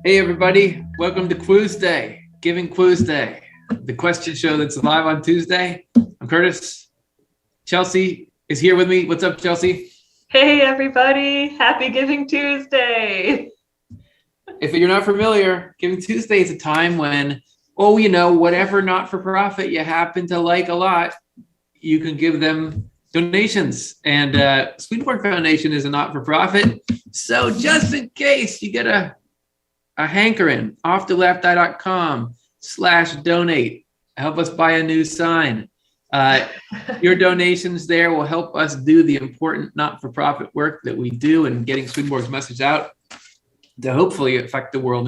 Hey everybody, welcome to Quiz Day, Giving Quiz Day, the question show that's live on Tuesday. I'm Curtis. Chelsea is here with me. What's up, Chelsea? Hey everybody, happy Giving Tuesday. If you're not familiar, Giving Tuesday is a time when, whatever not-for-profit you happen to like a lot, you can give them donations. And Swedenborg Foundation is a not-for-profit. So just in case you get a hankering, offtheleft.com/donate. Help us buy a new sign. Your donations there will help us do the important not-for-profit work that we do in getting Swedenborg's message out to hopefully affect the world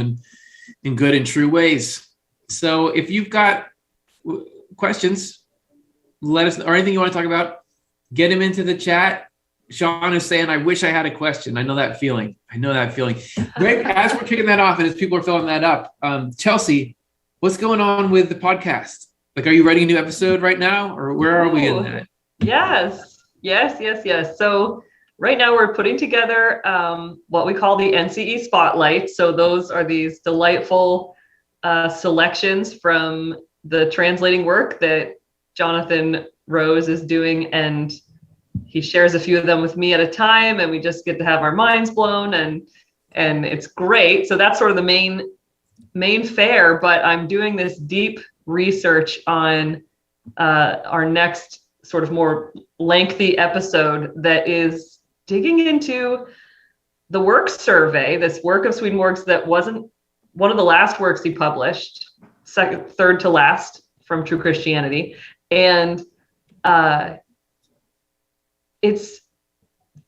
in good and true ways. So if you've got questions, let us know, or anything you want to talk about, get them into the chat. Sean is saying, I wish I had a question. I know that feeling. Great. As we're kicking that off and as people are filling that up, Chelsea, what's going on with the podcast? Like, are you writing a new episode right now, or where are we in that? Yes. So right now we're putting together what we call the NCE Spotlight. So those are these delightful selections from the translating work that Jonathan Rose is doing, and he shares a few of them with me at a time, and we just get to have our minds blown, and it's great. So that's sort of the main fare, but I'm doing this deep research on our next sort of more lengthy episode that is digging into the work survey, this work of Swedenborg's that wasn't one of the last works he published, third to last from True Christianity. And it's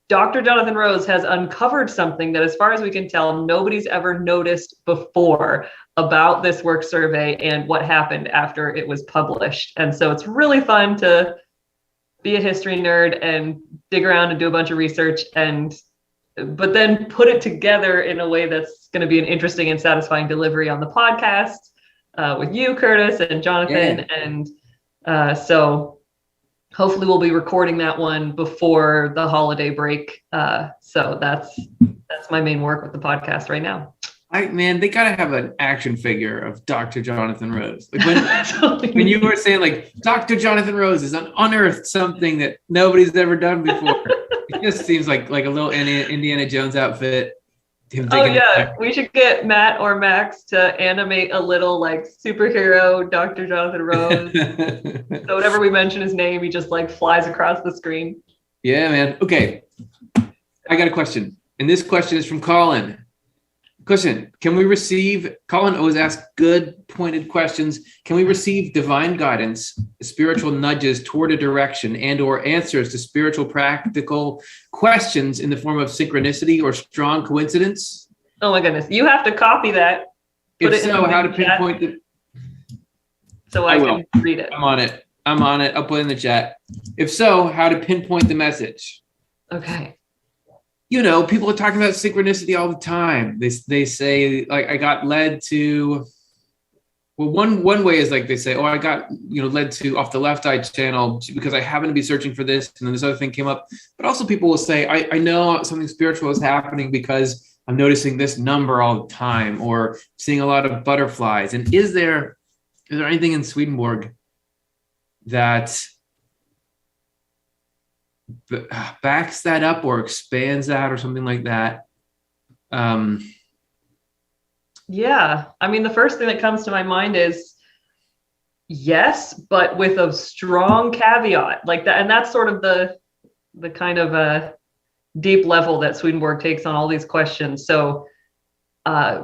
Dr. Jonathan Rose has uncovered something that, as far as we can tell, nobody's ever noticed before about this work survey and what happened after it was published. And so it's really fun to be a history nerd and dig around and do a bunch of research, but then put it together in a way that's going to be an interesting and satisfying delivery on the podcast with you, Curtis, and Jonathan. Yeah. And so hopefully we'll be recording that one before the holiday break. So that's my main work with the podcast right now. They gotta have an action figure of Dr. Jonathan Rose. Like when you were saying like Dr. Jonathan Rose has unearthed something that nobody's ever done before. It just seems like a little Indiana Jones outfit. We should get Matt or Max to animate a little like superhero Dr. Jonathan Rose. So whenever we mention his name, he just like flies across the screen. Yeah, man. Okay. I got a question. And this question is from Colin. Question, Colin always asks good pointed questions. Can we receive divine guidance, spiritual nudges toward a direction, and or answers to spiritual practical questions in the form of synchronicity or strong coincidence? Oh my goodness. You have to copy that. If so, how to pinpoint it? So I can read it. I'm on it. I'll put it in the chat. If so, how to pinpoint the message? Okay. People are talking about synchronicity all the time. They say, like, I got led to, well, one way is like they say, I got, led to Off the Left Eye channel because I happened to be searching for this, and then this other thing came up. But also people will say, I know something spiritual is happening because I'm noticing this number all the time, or seeing a lot of butterflies. And is there anything in Swedenborg that backs that up or expands that or something like that? Yeah. I mean, the first thing that comes to my mind is yes, but with a strong caveat like that. And that's sort of the kind of a deep level that Swedenborg takes on all these questions. So I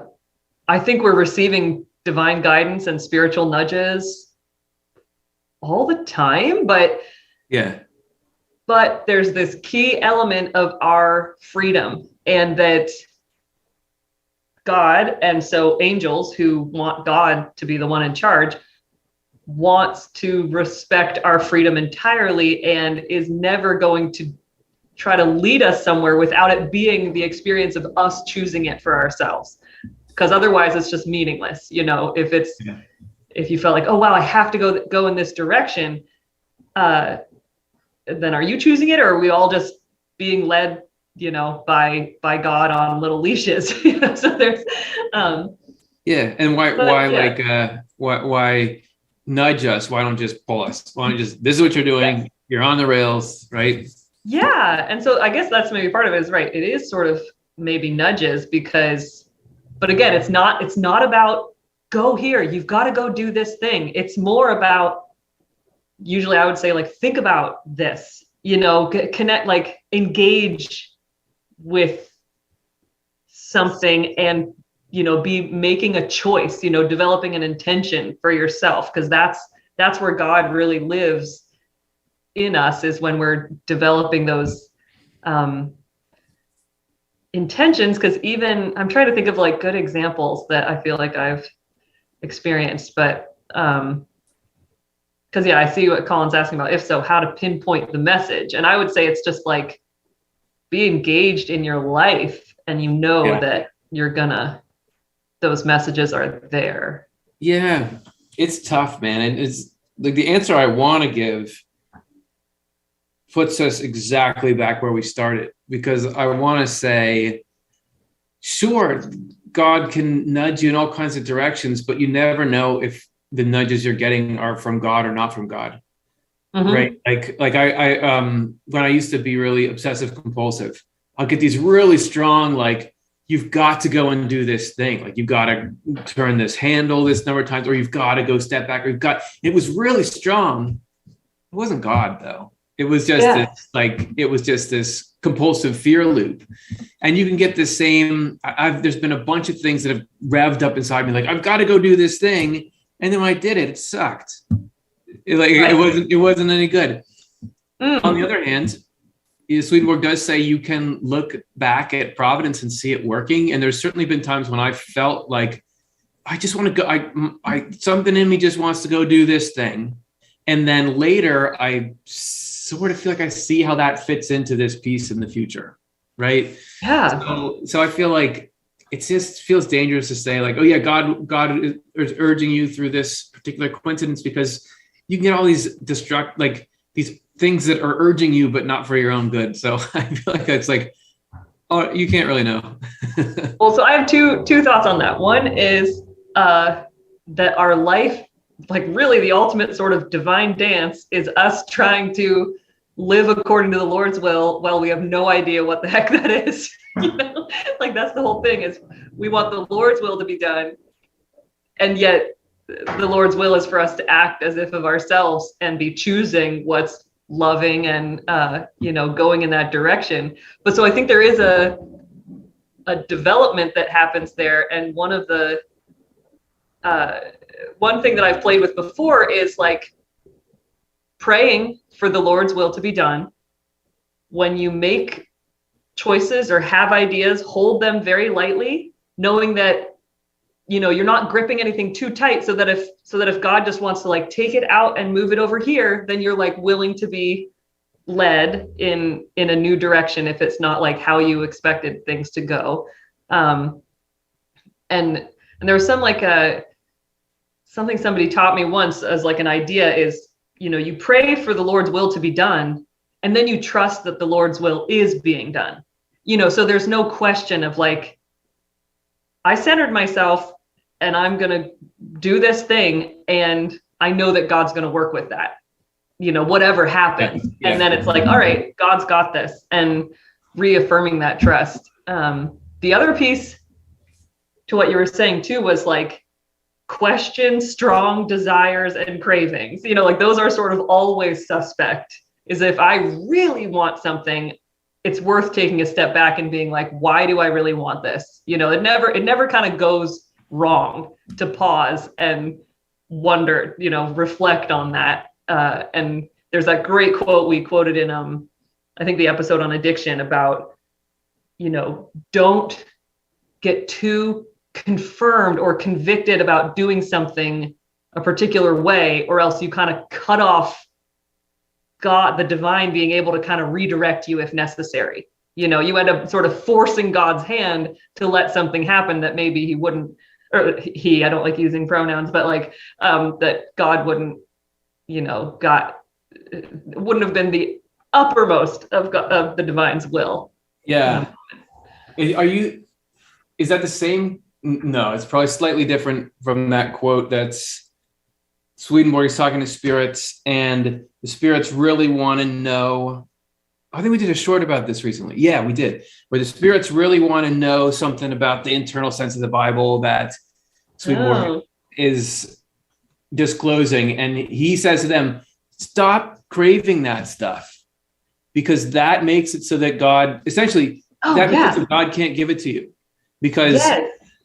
think we're receiving divine guidance and spiritual nudges all the time, but there's this key element of our freedom, and that God, and so angels who want God to be the one in charge, wants to respect our freedom entirely and is never going to try to lead us somewhere without it being the experience of us choosing it for ourselves. Because otherwise it's just meaningless. If you felt like, oh wow, I have to go in this direction, then are you choosing it, or are we all just being led by God on little leashes. So there's yeah. And why yeah. why nudge us? Why don't just pull us? Why don't just, this is what you're doing? Yes. You're on the rails, right? Yeah. And so I guess that's maybe part of it, is right. It is sort of maybe nudges but again, it's not about go here. You've got to go do this thing. It's more about, usually I would say, like, think about this, connect, like engage with something, and, be making a choice, developing an intention for yourself. Because that's where God really lives in us, is when we're developing those intentions. Because even I'm trying to think of like good examples that I feel like I've experienced, but because yeah, I see what Colin's asking about. If so, how to pinpoint the message. And I would say it's just like, be engaged in your life, and that those messages are there. Yeah, it's tough, man. And it's like the answer I want to give puts us exactly back where we started, because I want to say, sure, God can nudge you in all kinds of directions, but you never know if the nudges you're getting are from God or not from God. Mm-hmm. Right? Like I when I used to be really obsessive compulsive, I'll get these really strong, like, you've got to go and do this thing. Like, you've got to turn this handle this number of times, or you've got to go step back, or it was really strong. It wasn't God though. It was just this compulsive fear loop. And you can get the same, there's been a bunch of things that have revved up inside me. Like, I've got to go do this thing. And then when I did it, it sucked. It wasn't any good. Mm. On the other hand, Swedenborg does say you can look back at providence and see it working. And there's certainly been times when I felt like, I just want to go, something in me just wants to go do this thing. And then later I sort of feel like I see how that fits into this piece in the future. Right. Yeah. So I feel like it just feels dangerous to say, like, oh yeah, God is urging you through this particular coincidence, because you can get all these these things that are urging you, but not for your own good. So I feel like it's like, oh, you can't really know. Well, so I have two thoughts on that. One is that our life, like really the ultimate sort of divine dance, is us trying to live according to the Lord's will while we have no idea what the heck that is. Like, that's the whole thing, is we want the Lord's will to be done, and yet the Lord's will is for us to act as if of ourselves and be choosing what's loving and going in that direction. But so I think there is a development that happens there. And one of the one thing that I've played with before is like praying for the Lord's will to be done. When you make choices or have ideas, hold them very lightly, knowing that you're not gripping anything too tight, so that if God just wants to like take it out and move it over here, then you're like willing to be led in a new direction if it's not like how you expected things to go. And there was some like something somebody taught me once as like an idea is, you pray for the Lord's will to be done, and then you trust that the Lord's will is being done. So there's no question of like, I centered myself and I'm going to do this thing, and I know that God's going to work with that, whatever happens. Yeah. And then it's like, all right, God's got this, and reaffirming that trust. The other piece to what you were saying too was like, question strong desires and cravings. Like those are sort of always suspect. Is if I really want something, it's worth taking a step back and being like, why do I really want this? It never kind of goes wrong to pause and wonder, reflect on that. And there's that great quote we quoted in, I think the episode on addiction about, don't get too confirmed or convicted about doing something a particular way, or else you kind of cut off God, the divine, being able to kind of redirect you if necessary. You end up sort of forcing God's hand to let something happen that maybe he wouldn't, or he, I don't like using pronouns, but like that God wouldn't, wouldn't have been the uppermost of the divine's will. Yeah. Is that the same? No, it's probably slightly different from that quote. That's Swedenborg is talking to spirits, and the spirits really want to know. I think we did a short about this recently. Yeah, we did. Where the spirits really want to know something about the internal sense of the Bible that Swedenborg is disclosing. And he says to them, stop craving that stuff, because that makes it so that God, essentially, that means that God can't give it to you. Because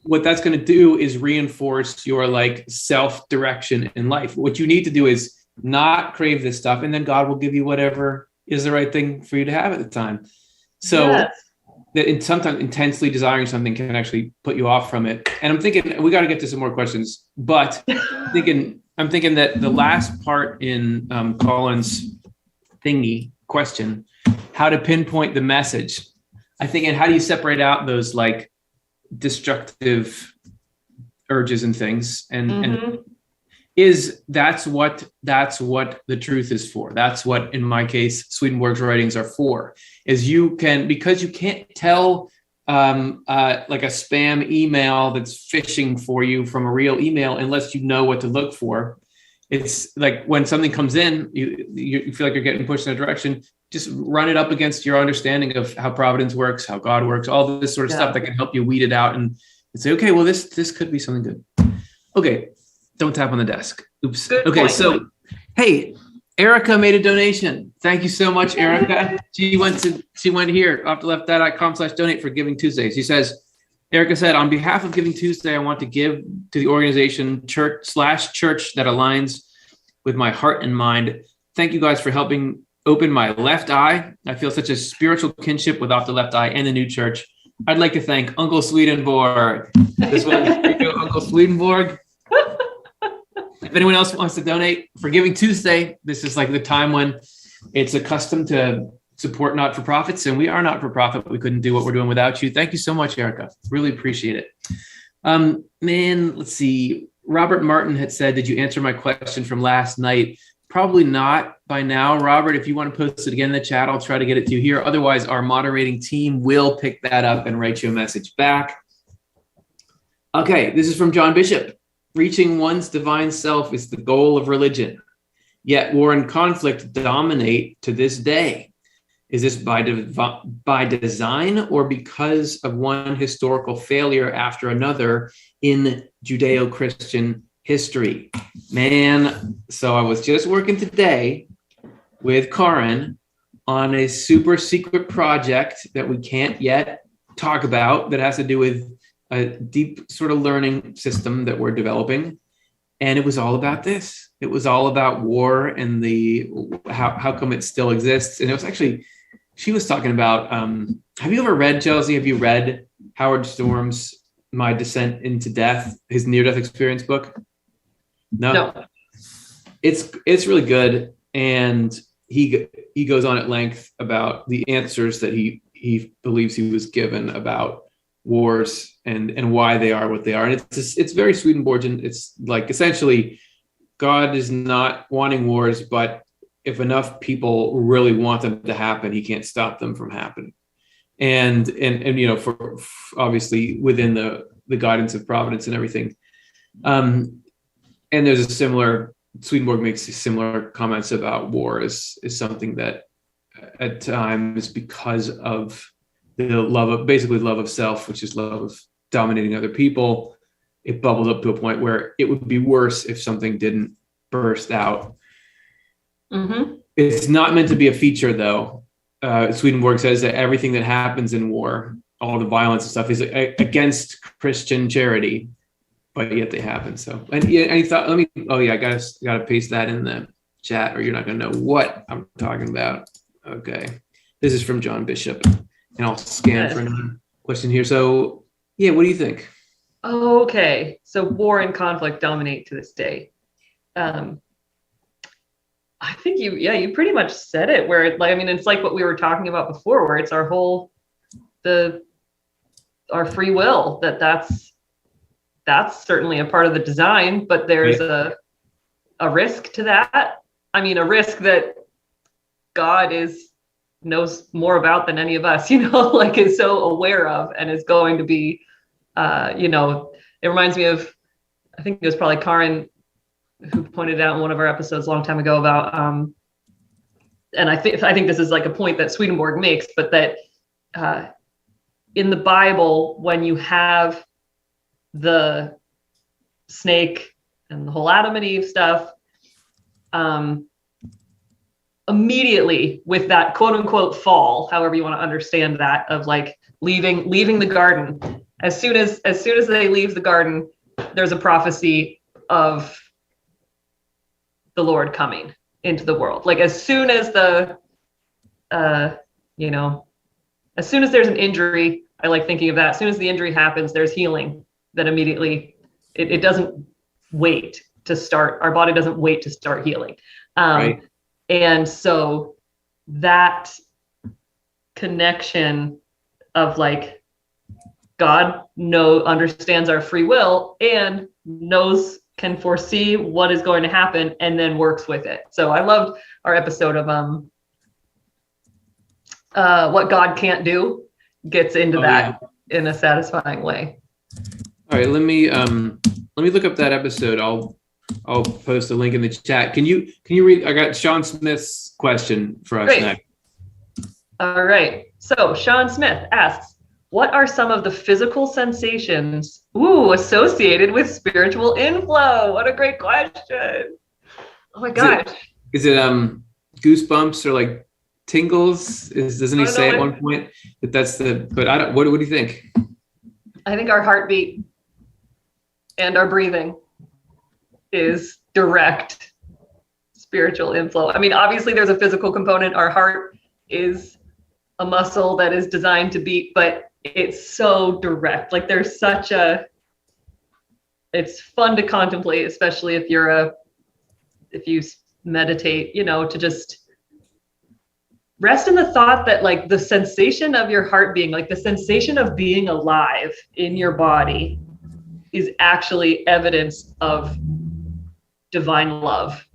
what that's going to do is reinforce your like self-direction in life. What you need to do is not crave this stuff, and then God will give you whatever is the right thing for you to have at the time. So that sometimes intensely desiring something can actually put you off from it. And I'm thinking we got to get to some more questions, but I'm thinking that the last part in Colin's question, how to pinpoint the message. I think, and how do you separate out those like destructive urges and things, and that's what the truth is for. That's what, in my case, Swedenborg's writings are for, is because you can't tell like a spam email that's phishing for you from a real email unless you know what to look for. It's like when something comes in, you feel like you're getting pushed in a direction, just run it up against your understanding of how providence works, how God works, all this sort of stuff that can help you weed it out and say, okay, well, this could be something good. Okay. Don't tap on the desk. Oops. Good okay. Point. So, hey, Erica made a donation. Thank you so much, Erica. She went here, optoleft.com/donate for Giving Tuesday. She says, Erica said, on behalf of Giving Tuesday, I want to give to the organization church that aligns with my heart and mind. Thank you guys for helping open my left eye. I feel such a spiritual kinship with Off the Left Eye and the new church. I'd like to thank Uncle Swedenborg. This one's for you, Uncle Swedenborg. If anyone else wants to donate for Giving Tuesday, this is like the time when it's accustomed to support not-for-profits, and we are not-for-profit. We couldn't do what we're doing without you. Thank you so much, Erica. Really appreciate it. Let's see. Robert Martin had said, did you answer my question from last night? Probably not by now. Robert, if you want to post it again in the chat, I'll try to get it to you here. Otherwise, our moderating team will pick that up and write you a message back. Okay, this is from John Bishop. Reaching one's divine self is the goal of religion, yet war and conflict dominate to this day. Is this by design or because of one historical failure after another in Judeo-Christian history? Man, so I was just working today with Karin on a super secret project that we can't yet talk about that has to do with a deep sort of learning system that we're developing. And it was all about this. It was all about war and how come it still exists. And it was actually, she was talking about, have you ever read, Chelsea, have you read Howard Storm's My Descent into Death, his near-death experience book? No. It's really good. And he goes on at length about the answers that he believes he was given about wars and why they are what they are. And it's very Swedenborgian. It's like essentially God is not wanting wars, but if enough people really want them to happen, he can't stop them from happening. And you know, for obviously within the guidance of providence and everything. And there's a similar, Swedenborg makes similar comments about war is something that at times, because of the love of self, which is love of dominating other people, it bubbles up to a point where it would be worse if something didn't burst out. Mm-hmm. It's not meant to be a feature, though. Swedenborg says that everything that happens in war, all the violence and stuff, is against Christian charity, but yet they happen. So, and he thought, I gotta paste that in the chat, or you're not gonna know what I'm talking about. Okay, this is from John Bishop. And I'll scan for another question here. So, yeah, what do you think? Okay, so war and conflict dominate to this day. I think you pretty much said it. Where it's like what we were talking about before, where it's our free will. That's certainly a part of the design, but there's a risk to that. I mean, a risk that God is knows more about than any of us, like is so aware of and is going to be, it reminds me of, I think it was probably Karin who pointed out in one of our episodes a long time ago about, and I think this is like a point that Swedenborg makes, but that in the Bible, when you have the snake and the whole Adam and Eve stuff, immediately with that quote unquote fall, however you want to understand that, of like leaving the garden, as soon as they leave the garden, there's a prophecy of the Lord coming into the world. Like as soon as as soon as there's an injury, I like thinking of that. As soon as the injury happens, there's healing that immediately, it doesn't wait to start. Our body doesn't wait to start healing. Right. And so that connection of like, God understands our free will and can foresee what is going to happen and then works with it. So I loved our episode of what God can't do, gets into that in a satisfying way. All right, let me look up that episode. I'll post a link in the chat. Can you read? I got Sean Smith's question for us Great. next. All right. So Sean Smith asks, what are some of the physical sensations associated with spiritual inflow? What a great question. Oh my gosh. Is it goosebumps or like tingles? Doesn't he say at one point that that's but I don't, what do you think? I think our heartbeat and our breathing is direct spiritual inflow. I mean, obviously there's a physical component. Our heart is a muscle that is designed to beat, but it's so direct. Like there's it's fun to contemplate, especially if you meditate, to just rest in the thought that like the sensation of your heart being, like the sensation of being alive in your body is actually evidence of divine love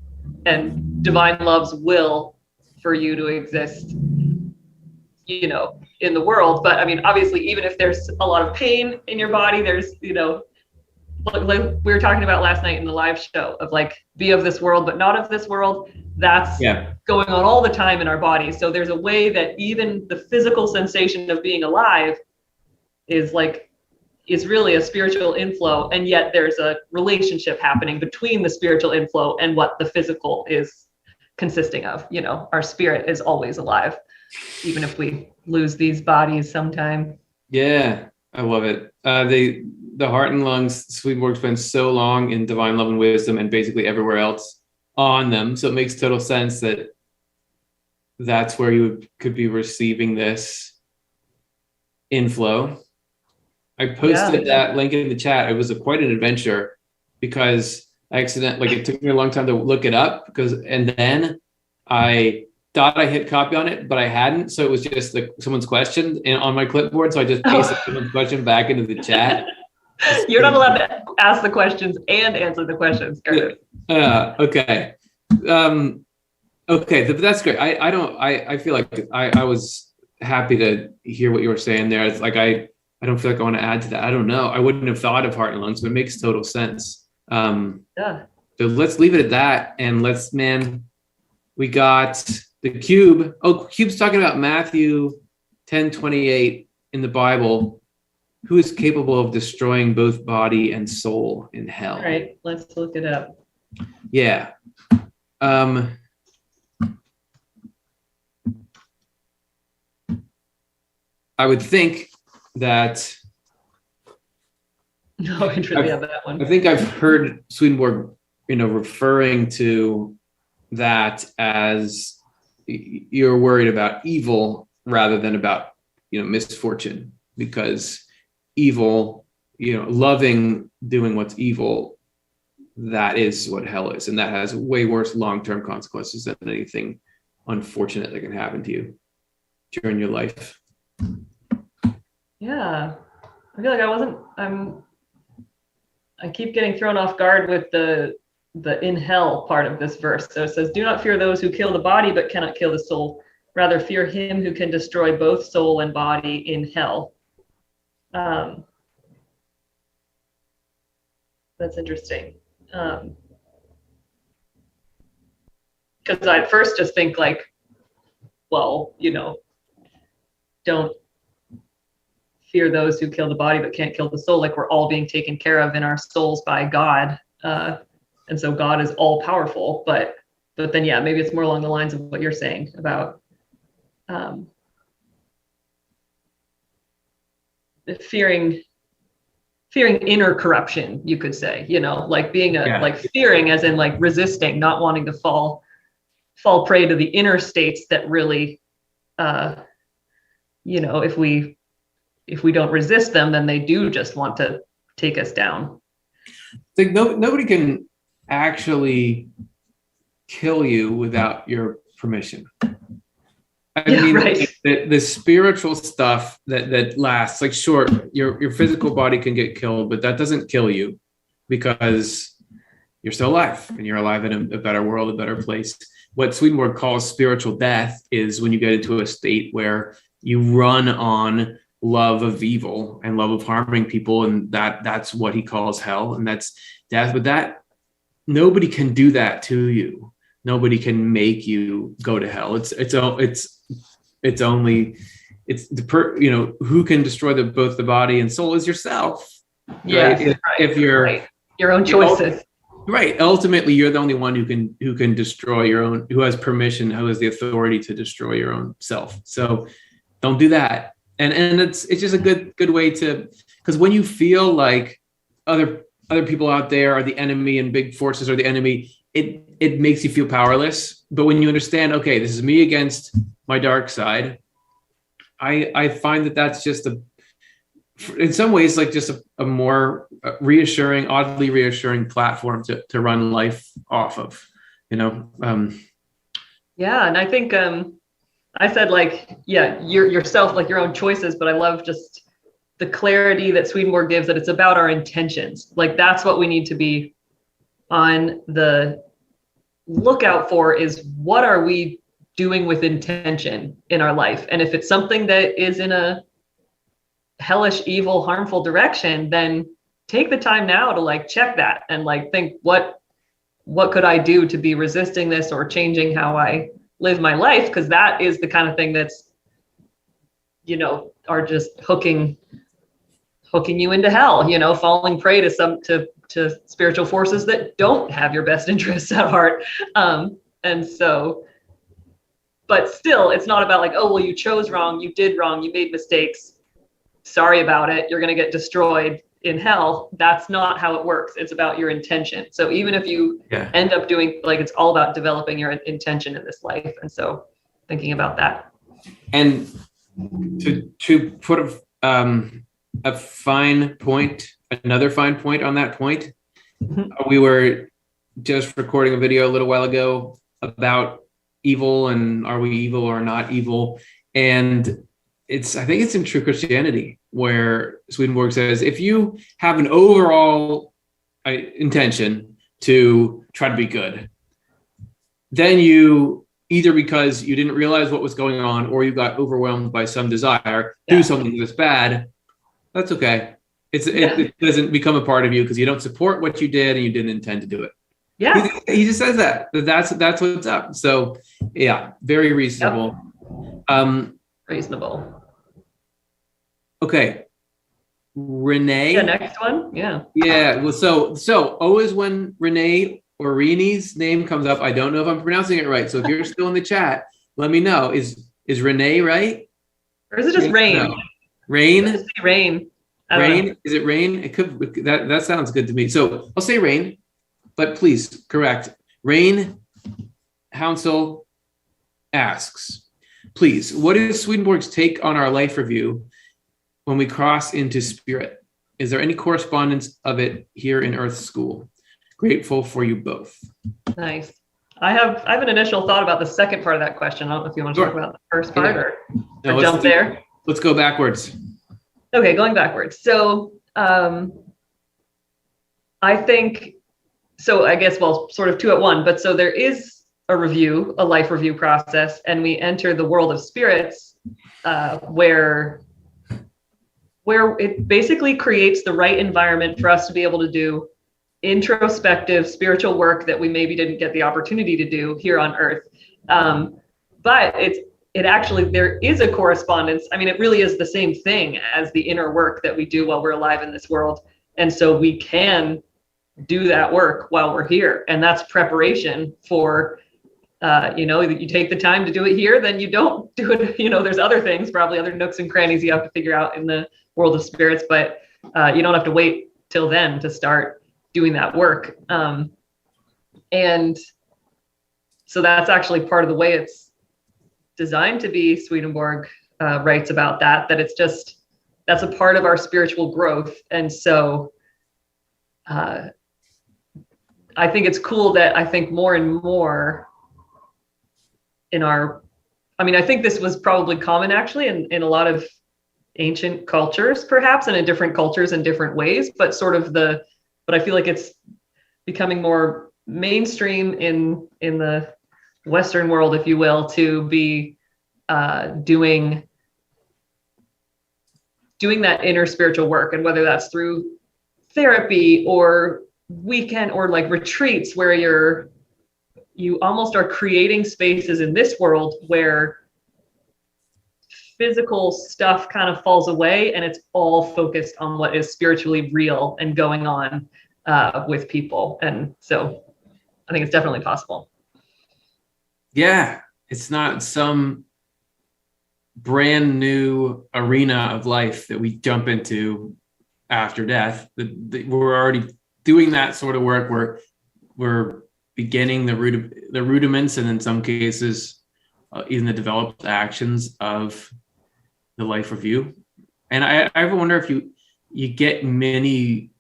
and divine love's will for you to exist, in the world. But I mean, obviously, even if there's a lot of pain in your body, there's, like we were talking about last night in the live show of like, be of this world, but not of this world. That's going on all the time in our bodies. So there's a way that even the physical sensation of being alive is really a spiritual inflow. And yet there's a relationship happening between the spiritual inflow and what the physical is consisting of. Our spirit is always alive, even if we lose these bodies sometime. Yeah, I love it. The heart and lungs, Swedenborg spends so long in Divine Love and Wisdom and basically everywhere else on them. So it makes total sense that that's where you could be receiving this inflow. I posted that link in the chat. It was quite an adventure because it took me a long time to look it up and then I thought I hit copy on it, but I hadn't. So it was just someone's question on my clipboard. So I just pasted someone's question back into the chat. You're not allowed to ask the questions and answer the questions, Curtis. Okay. Okay, that's great. I feel like I was happy to hear what you were saying there. It's like I don't feel like I want to add to that. I don't know. I wouldn't have thought of heart and lungs, but it makes total sense. So let's leave it at that. And we got the cube. Oh, cube's talking about Matthew 10:28 in the Bible. Who is capable of destroying both body and soul in hell? All right, let's look it up. Yeah. I would think that. No interest in that one. I think I've heard Swedenborg, referring to that as you're worried about evil rather than about, misfortune, because evil, loving doing what's evil, that is what hell is. And that has way worse long-term consequences than anything unfortunate that can happen to you during your life. Yeah. I feel like I keep getting thrown off guard with the in hell part of this verse. So it says, do not fear those who kill the body, but cannot kill the soul. Rather fear him who can destroy both soul and body in hell. That's interesting. Because I'd first just think like, well, don't fear those who kill the body but can't kill the soul. Like we're all being taken care of in our souls by God. And so God is all powerful, but then, yeah, maybe it's more along the lines of what you're saying about fearing inner corruption, you could say, like being like fearing as in like resisting, not wanting to fall prey to the inner states that really, if we don't resist them, then they do just want to take us down. Like nobody can actually kill you without your permission. I mean, right. The spiritual stuff that lasts, like sure, your physical body can get killed, but that doesn't kill you because you're still alive and you're alive in a better world, a better place. What Swedenborg calls spiritual death is when you get into a state where you run on love of evil and love of harming people, and that's what he calls hell, and that's death. But that nobody can do that to you. Nobody can make you go to hell. It's only who can destroy both the body and soul is yourself. Yes, right? If you're right. Your own choices. Right. Ultimately, you're the only one who can destroy your own, who has permission, who has the authority to destroy your own self. So don't do that. And it's just a good way to, because when you feel like other people out there are the enemy and big forces are the enemy, it makes you feel powerless. But when you understand, okay, this is me against my dark side, I find that's just in some ways, like just a more reassuring, oddly reassuring platform to run life off of, Yeah. And I think, I said like, yeah, yourself, like your own choices, but I love just the clarity that Swedenborg gives, that it's about our intentions. Like that's what we need to be on the lookout for, is what are we doing with intention in our life? And if it's something that is in a hellish, evil, harmful direction, then take the time now to like check that and like think what could I do to be resisting this or changing how I live my life? Because that is the kind of thing that's are just hooking you into hell, falling prey to spiritual forces that don't have your best interests at heart. And so, but still, it's not about like, oh, well, you chose wrong, you did wrong, you made mistakes, sorry about it, you're going to get destroyed in hell. That's not how it works. It's about your intention. So even if you end up doing, like, it's all about developing your intention in this life. And so thinking about that. And to put a fine point, another fine point on that point, we were just recording a video a little while ago about evil and are we evil or not evil? And I think it's in True Christianity where Swedenborg says, if you have an overall intention to try to be good, then you either because you didn't realize what was going on or you got overwhelmed by some desire, do something that's bad. That's okay. It doesn't become a part of you because you don't support what you did and you didn't intend to do it. Yeah. He just says that's what's up. So yeah, very reasonable. Yep. Reasonable. Okay. Renee. The next one. Yeah. Yeah. Well, so always when Renee or Renee's name comes up, I don't know if I'm pronouncing it right. So if you're still in the chat, let me know. Is Renee right? Or is it just Rain? No. Rain? Rain. Rain? Is it Rain? It could. That sounds good to me. So I'll say Rain, but please correct. Rain Hounsel asks, please, what is Swedenborg's take on our life review when we cross into spirit? Is there any correspondence of it here in Earth School? Grateful for you both. Nice. I have an initial thought about the second part of that question. I don't know if you want to talk about the first part or jump there. Let's go backwards. Okay, going backwards. So I think, so I guess, well, sort of two at one, but so there is a life review process, and we enter the world of spirits, where it basically creates the right environment for us to be able to do introspective spiritual work that we maybe didn't get the opportunity to do here on earth. But it actually, there is a correspondence. I mean, it really is the same thing as the inner work that we do while we're alive in this world. And so we can do that work while we're here. And that's preparation for, you take the time to do it here, then you don't do it. There's other things, probably other nooks and crannies you have to figure out in the world of spirits, but you don't have to wait till then to start doing that work. And so that's actually part of the way it's designed to be. Swedenborg writes about that that's a part of our spiritual growth. And so I think it's cool that I think more and more I think this was probably common actually in a lot of ancient cultures, perhaps, and in different cultures in different ways, but I feel like it's becoming more mainstream in the Western world, if you will, to be doing that inner spiritual work. And whether that's through therapy or weekend or like retreats where you almost are creating spaces in this world where physical stuff kind of falls away and it's all focused on what is spiritually real and going on with people. And so I think it's definitely possible. Yeah, it's not some brand new arena of life that we jump into after death. We're already doing that sort of work. We're beginning the rudiments, and in some cases, even the developed actions of the life review. And I wonder if you get many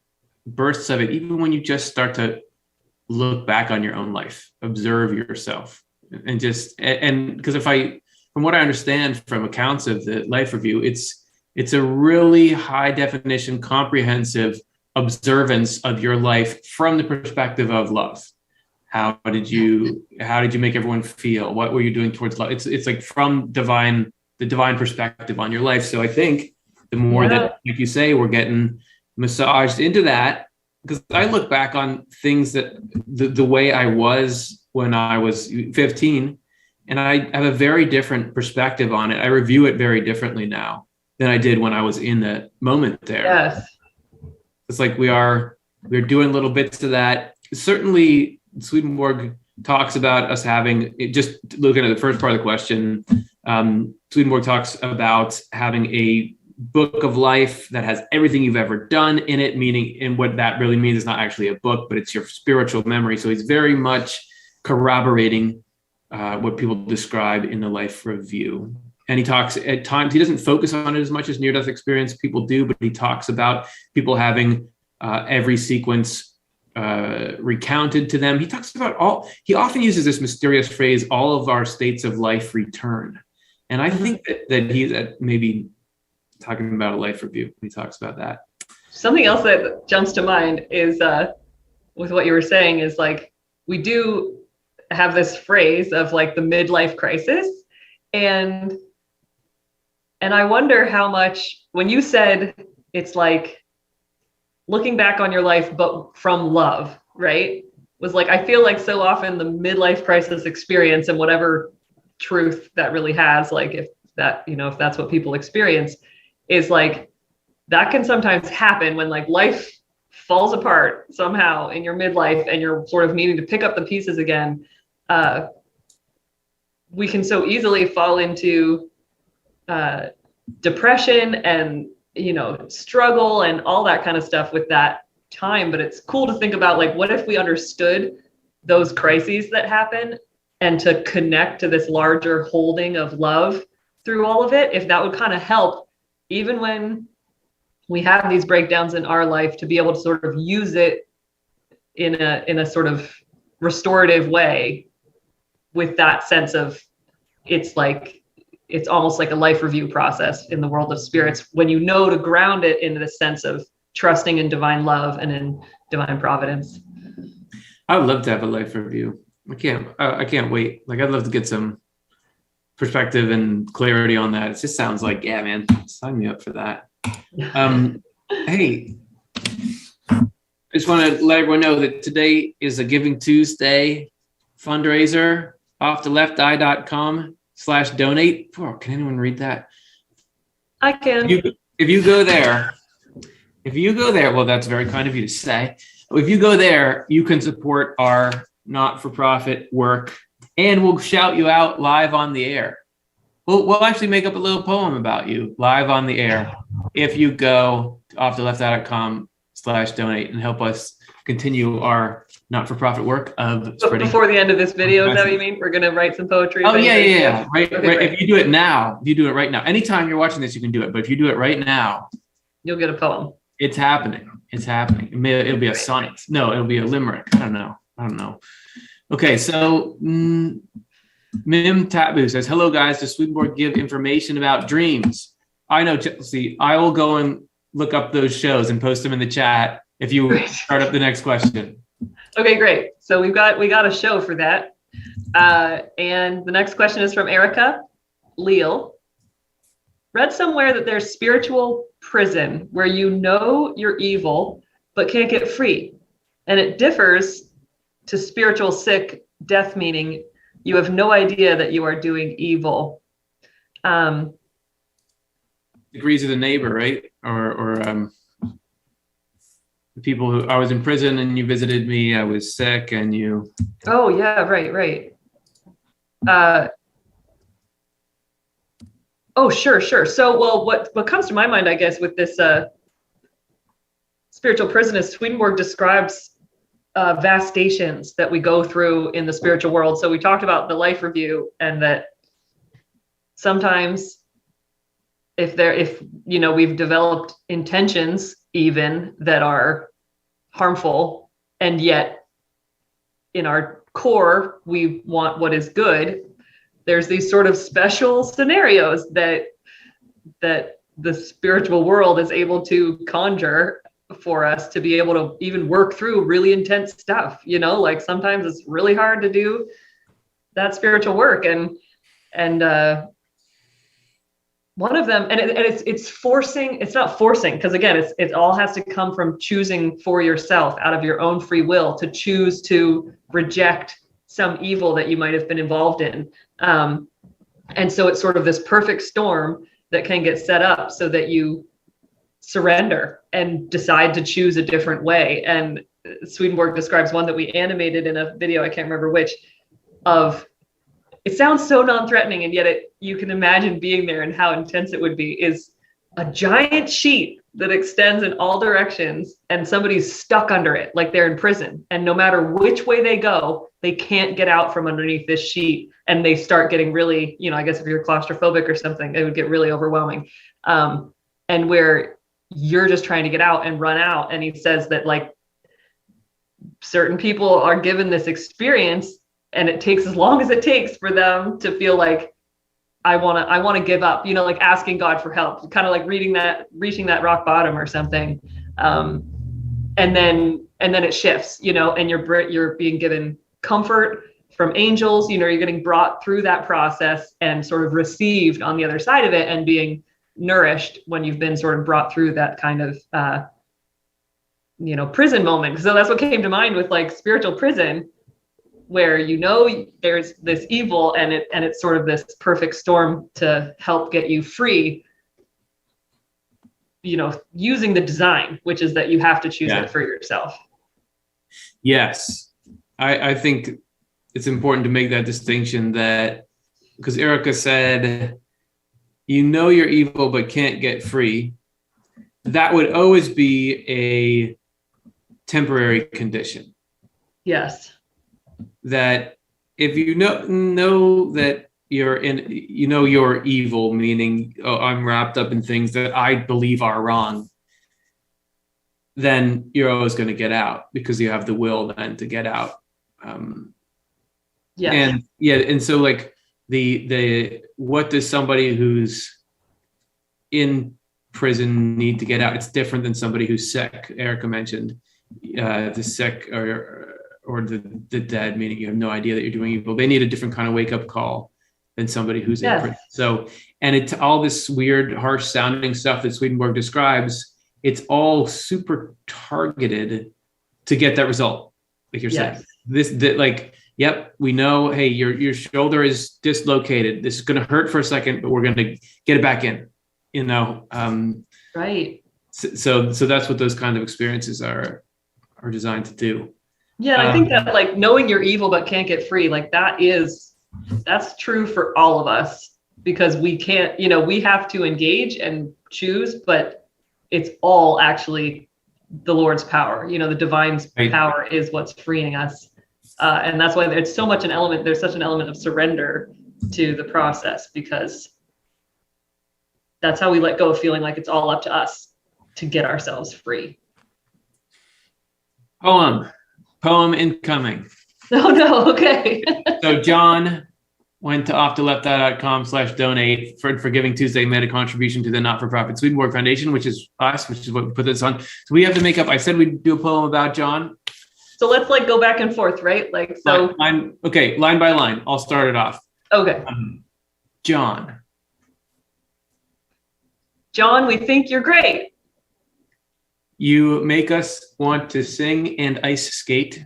bursts of it, even when you just start to look back on your own life, observe yourself, and because from what I understand from accounts of the life review, it's a really high definition, comprehensive observance of your life from the perspective of love. How did you make everyone feel? What were you doing towards love? It's like from the divine perspective on your life. So I think the more that, like you say, we're getting massaged into that, because I look back on things that the way I was when I was 15, and I have a very different perspective on it. I review it very differently now than I did when I was in the moment there. Yes. It's like we're doing little bits of that. Certainly Swedenborg talks about us having, just looking at the first part of the question, Swedenborg talks about having a book of life that has everything you've ever done in it, meaning, and what that really means is not actually a book, but it's your spiritual memory. So he's very much corroborating what people describe in the life review. And he talks at times, he doesn't focus on it as much as near-death experience people do, but he talks about people having every sequence recounted to them. He talks about he often uses this mysterious phrase, all of our states of life return. And I think that he's maybe talking about a life review when he talks about that. Something else that jumps to mind is with what you were saying is like, we do have this phrase of like the midlife crisis. And I wonder how much, when you said it's like looking back on your life, but from love, right? Was like, I feel like so often the midlife crisis experience and whatever truth that really has, like if that's what people experience, is like, that can sometimes happen when like life falls apart somehow in your midlife and you're sort of needing to pick up the pieces again. We can so easily fall into depression and struggle and all that kind of stuff with that time. But it's cool to think about, like, what if we understood those crises that happen and to connect to this larger holding of love through all of it, if that would kind of help, even when we have these breakdowns in our life, to be able to sort of use it in a sort of restorative way, with that sense of, it's almost like a life review process in the world of spirits, when to ground it in the sense of trusting in divine love and in divine providence. I would love to have a life review. I can't wait. Like, I'd love to get some perspective and clarity on that. It just sounds like, yeah, man, sign me up for that. Hey, I just want to let everyone know that today is a Giving Tuesday fundraiser. offthelefteye.com/donate. Oh, can anyone read that? I can. If you go there, well, that's very kind of you to say. If you go there, you can support our not-for-profit work, and we'll shout you out live on the air. We'll actually make up a little poem about you live on the air if you go to offthelefteye.com/donate and help us continue our not-for-profit work of spreading. Before the end of this video, is that what you mean? We're going to write some poetry? Oh, yeah. Right. Okay. If you do it right now, anytime you're watching this, you can do it. But if you do it right now, you'll get a poem. It's happening. It'll be a sonnet. No, it'll be a limerick. I don't know. Okay, so Mim Tabu says, hello guys, does Swedenborg give information about dreams? I know, Chelsea. I will go and look up those shows and post them in the chat if you start up the next question. Okay, great. So we got a show for that. And the next question is from Erica Leal. Read somewhere that there's spiritual prison where you know you're evil but can't get free. And it differs to spiritual sick, death, meaning you have no idea that you are doing evil. Degrees of the neighbor, right? Or the people who, I was in prison and you visited me, I was sick and you. Oh yeah, right. Oh, sure. So, well, what comes to my mind, I guess, with this spiritual prison is Swedenborg describes vast stations that we go through in the spiritual world. So we talked about the life review, and that sometimes if we've developed intentions even that are harmful, and yet in our core we want what is good, there's these sort of special scenarios that the spiritual world is able to conjure for us to be able to even work through really intense stuff. Like sometimes it's really hard to do that spiritual work, and one of them, and it's forcing. It's not forcing, because again, it all has to come from choosing for yourself out of your own free will to choose to reject some evil that you might have been involved in. And so it's sort of this perfect storm that can get set up so that you surrender and decide to choose a different way. And Swedenborg describes one that we animated in a video, I can't remember which, of, it sounds so non-threatening, and yet you can imagine being there and how intense it would be, is a giant sheet that extends in all directions and somebody's stuck under it, like they're in prison. And no matter which way they go, they can't get out from underneath this sheet. And they start getting really, I guess if you're claustrophobic or something, it would get really overwhelming. And where you're just trying to get out and run out. And he says that like certain people are given this experience, and it takes as long as it takes for them to feel like, I want to give up, like asking God for help, kind of like reaching that rock bottom or something. And then it shifts, and you're being given comfort from angels, you're getting brought through that process and sort of received on the other side of it, and being nourished when you've been sort of brought through that kind of, prison moment. So that's what came to mind with like spiritual prison, where there's this evil, and it's sort of this perfect storm to help get you free, using the design, which is that you have to choose it for yourself. Yes. I think it's important to make that distinction, that because Erica said, you're evil but can't get free, that would always be a temporary condition. Yes. That if you know that you're you're evil, meaning, oh, I'm wrapped up in things that I believe are wrong, then you're always going to get out, because you have the will then to get out. And so like the what does somebody who's in prison need to get out? It's different than somebody who's sick. Erica mentioned the sick or the dead, meaning you have no idea that you're doing evil. They need a different kind of wake up call than somebody who's in prison. So, and it's all this weird, harsh sounding stuff that Swedenborg describes. It's all super targeted to get that result. Like you're saying, yep, we know, hey, your shoulder is dislocated. This is going to hurt for a second, but we're going to get it back in, Right. So that's what those kind of experiences are designed to do. Yeah. And I think that like knowing you're evil, but can't get free, like that's true for all of us, because we can't, we have to engage and choose, but it's all actually the Lord's power, the divine's power is what's freeing us. And that's why there's such an element of surrender to the process, because that's how we let go of feeling like it's all up to us to get ourselves free. Poem incoming. Oh no, okay. So John went to offtoleftout.com/donate for Giving Tuesday, made a contribution to the not-for-profit Swedenborg Foundation, which is us, which is what we put this on. So we have to make up, I said we'd do a poem about John. So let's like go back and forth, right? Like, so. Line by line. I'll start it off. Okay. John, we think you're great. You make us want to sing and ice skate.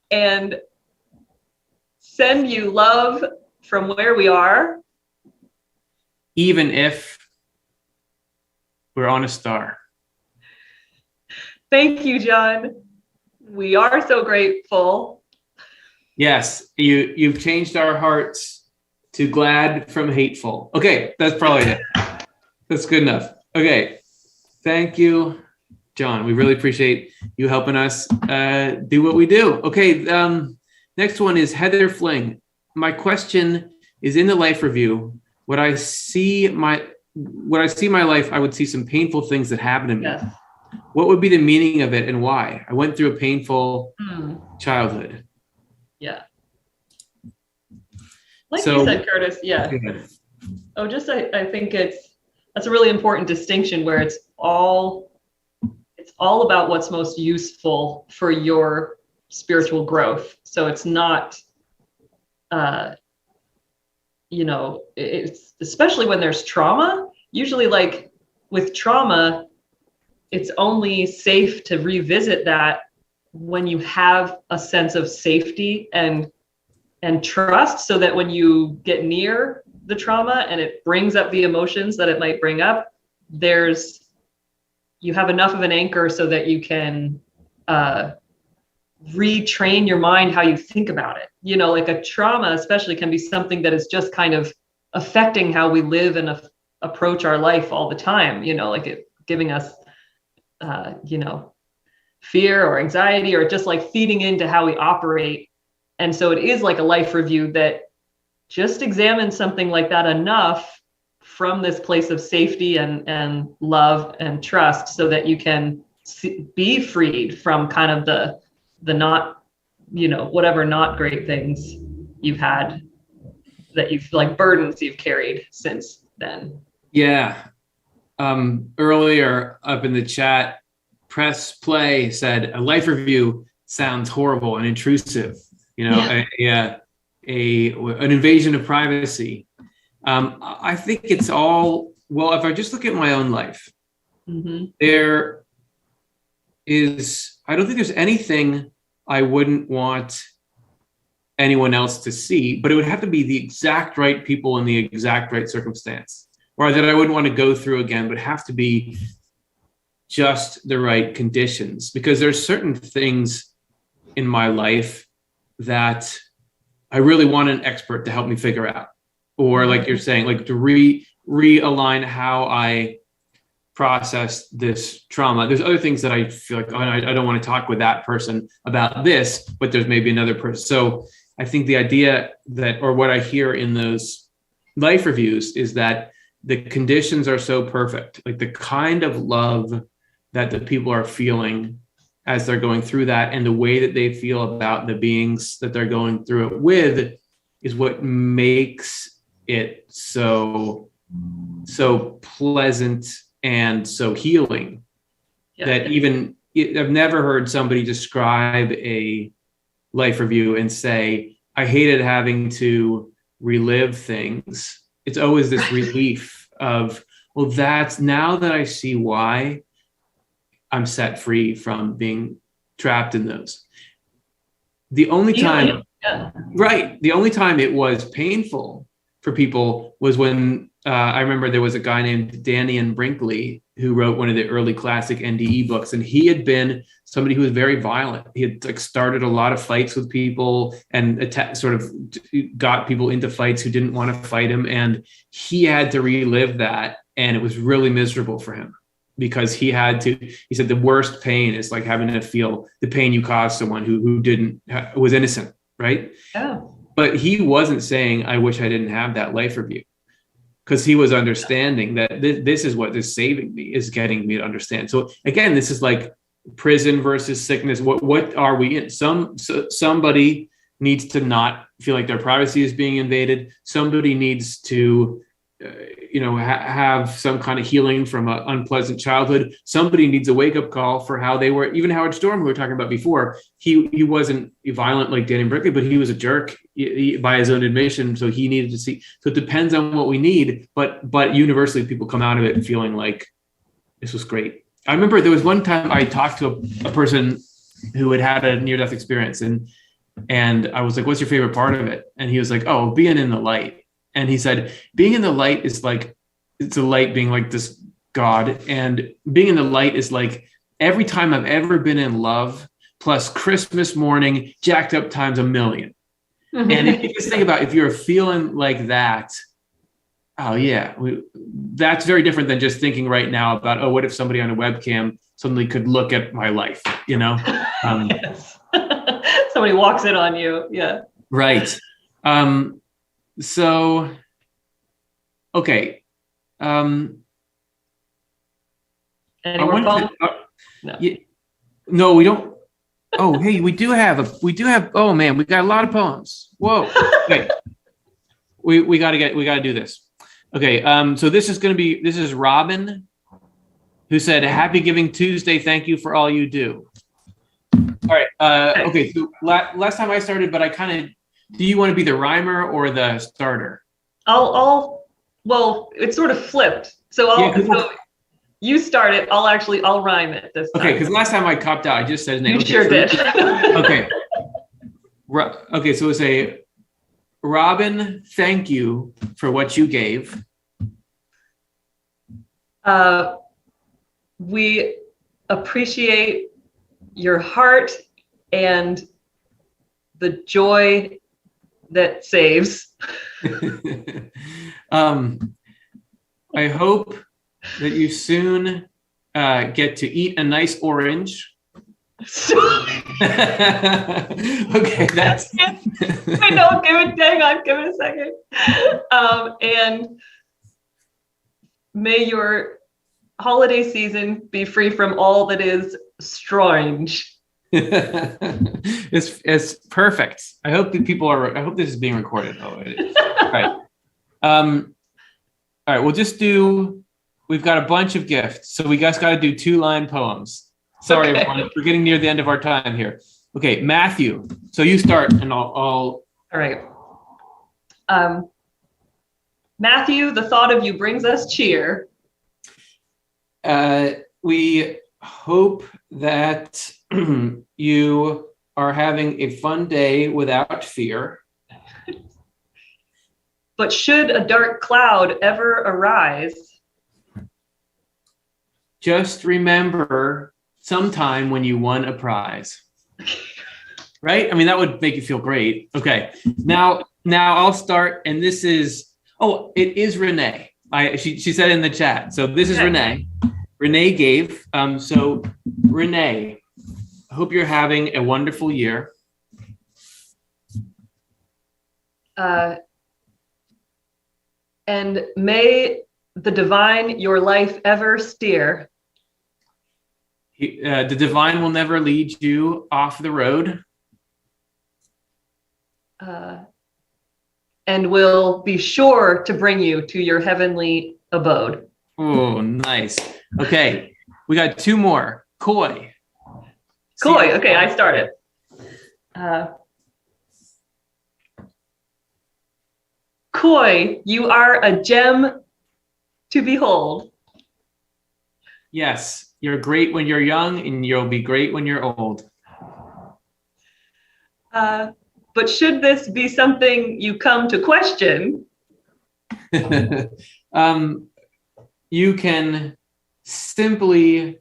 And send you love from where we are. Even if we're on a star. Thank you, John. We are so grateful. Yes, you've changed our hearts to glad from hateful. Okay, that's probably it. That's good enough. Okay, thank you, John. We really appreciate you helping us do what we do. Okay, next one is Heather Fling. My question is, in the life review, when I see my life, I would see some painful things that happen to me. Yes. What would be the meaning of it and why? I went through a painful childhood. Yeah. Like you said, Curtis, yeah. I think that's a really important distinction where it's all about what's most useful for your spiritual growth. So it's not, it's especially when there's trauma, usually like with trauma, it's only safe to revisit that when you have a sense of safety and trust, so that when you get near the trauma and it brings up the emotions that it might bring up, you have enough of an anchor so that you can retrain your mind how you think about it. Like a trauma especially can be something that is just kind of affecting how we live and approach our life all the time, like it giving us fear or anxiety, or just like feeding into how we operate. And so it is like a life review that just examines something like that enough from this place of safety and love and trust, so that you can be freed from kind of the not, whatever not great things you've had, that you've like burdens you've carried since then. Yeah. Earlier up in the chat, Press Play said a life review sounds horrible and intrusive, an invasion of privacy. I think it's all, well, if I just look at my own life, I don't think there's anything I wouldn't want anyone else to see, but it would have to be the exact right people in the exact right circumstance, or that I wouldn't want to go through again, but have to be just the right conditions, because there's certain things in my life that I really want an expert to help me figure out, or like you're saying, like to realign how I process this trauma. There's other things that I feel like, I don't want to talk with that person about this, but there's maybe another person. So I think the idea that, or what I hear in those life reviews, is that the conditions are so perfect, like the kind of love that the people are feeling as they're going through that, and the way that they feel about the beings that they're going through it with, is what makes it so pleasant and so healing. That even I've never heard somebody describe a life review and say, I hated having to relive things. It's always this relief of, well, that's now that I see why I'm set free from being trapped in those. The only time, right, the only time it was painful for people was when I remember there was a guy named Danny Brinkley who wrote one of the early classic NDE books, and he had been somebody who was very violent. He had like started a lot of fights with people and sort of got people into fights who didn't want to fight him, and he had to relive that, and it was really miserable for him because he said the worst pain is like having to feel the pain you caused someone who was innocent, right? Oh. But he wasn't saying, I wish I didn't have that life review, because he was understanding that this is what is saving me, is getting me to understand. So again, this is like prison versus sickness. What are we in? Somebody needs to not feel like their privacy is being invaded. Somebody needs to have some kind of healing from an unpleasant childhood. Somebody needs a wake-up call for how they were. Even Howard Storm, who we were talking about before, he wasn't violent like Danny Brinkley, but he was a jerk by his own admission. So he needed to see. So it depends on what we need, but universally people come out of it feeling like this was great. I remember there was one time I talked to a person who had a near-death experience, and I was like, what's your favorite part of it? And he was like, oh, being in the light. And he said, being in the light is like, it's a light being like this God. And being in the light is like every time I've ever been in love, plus Christmas morning, jacked up times a million. And if you just think about, if you're feeling like that, oh yeah, that's very different than just thinking right now about, oh, what if somebody on a webcam suddenly could look at my life, Yes. Somebody walks in on you. Yeah. Right. So, okay. Any more poems? No, we don't. Oh, hey, we do have, oh man, we got a lot of poems. Whoa. Okay. We got to do this. Okay. So this is Robin, who said, Happy Giving Tuesday. Thank you for all you do. All right. Okay. So last time I started, but I kind of, do you want to be the rhymer or the starter? Well, it's sort of flipped. So you start it. I'll rhyme it this time. Okay, because last time I copped out, I just said his name. You sure did. Okay. Okay, so we'll say, Robin, thank you for what you gave. We appreciate your heart and the joy that saves. I hope that you soon get to eat a nice orange. Okay, that's. I know. Hang on. Give it a second. And may your holiday season be free from all that is strange. It's perfect. I hope that I hope this is being recorded. Oh, it is. All right. All right. We've got a bunch of gifts. So we just got to do 2-line poems. Sorry, okay. Everyone. We're getting near the end of our time here. Okay. Matthew. So you start and I'll. All right. Matthew, the thought of you brings us cheer. We hope that you are having a fun day without fear. But should a dark cloud ever arise, just remember sometime when you won a prize. Right? I mean, that would make you feel great. Okay. Now I'll start, and this is, it is Renee. She said in the chat. So this is Renee. Renee gave. So Renee, I hope you're having a wonderful year. And may the divine your life ever steer. The divine will never lead you off the road. And will be sure to bring you to your heavenly abode. Oh, nice. Okay, we got 2 more. Coy. Koi. Okay, I started. Koi, you are a gem to behold. Yes, you're great when you're young, and you'll be great when you're old. But should this be something you come to question, You can simply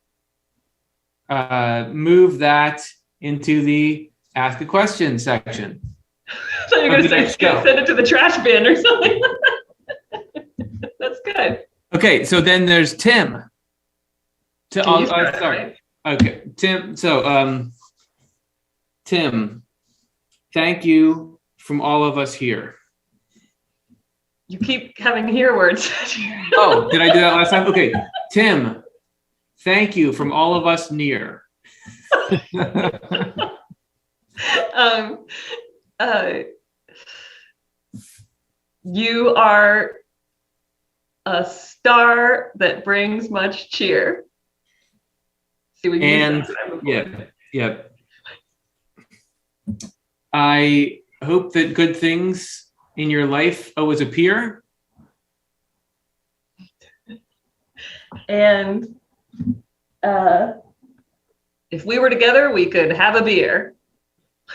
move that into the ask a question section. so you're going to say send it to the trash bin or something? That's good. Okay, so then there's Tim. Can you start. Okay, Tim. So, Tim, thank you from all of us here. You keep having here words. Oh, did I do that last time? Okay, Tim, thank you from all of us near. You are a star that brings much cheer. See, we used that time before. Yeah. I hope that good things in your life always appear. And if we were together, we could have a beer.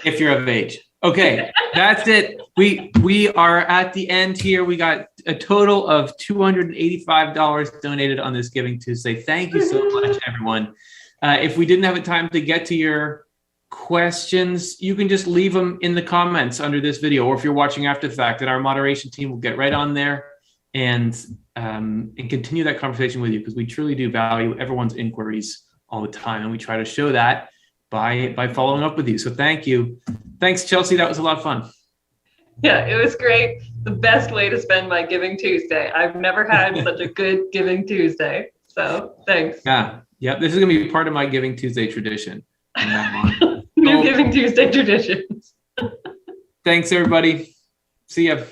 If you're of age. Okay, that's it. We are at the end here. We got a total of $285 donated on this Giving Tuesday. Thank you so much, everyone. If we didn't have time to get to your questions, you can just leave them in the comments under this video, or if you're watching after the fact, and our moderation team will get right on there and continue that conversation with you, because we truly do value everyone's inquiries all the time, and we try to show that by following up with you. So thank you. Thanks, Chelsea. That was a lot of fun. Yeah, it was great. The best way to spend my Giving Tuesday. I've never had such a good Giving Tuesday. So thanks. Yeah. This is going to be part of my Giving Tuesday tradition. New Giving Tuesday traditions. Thanks, everybody. See ya.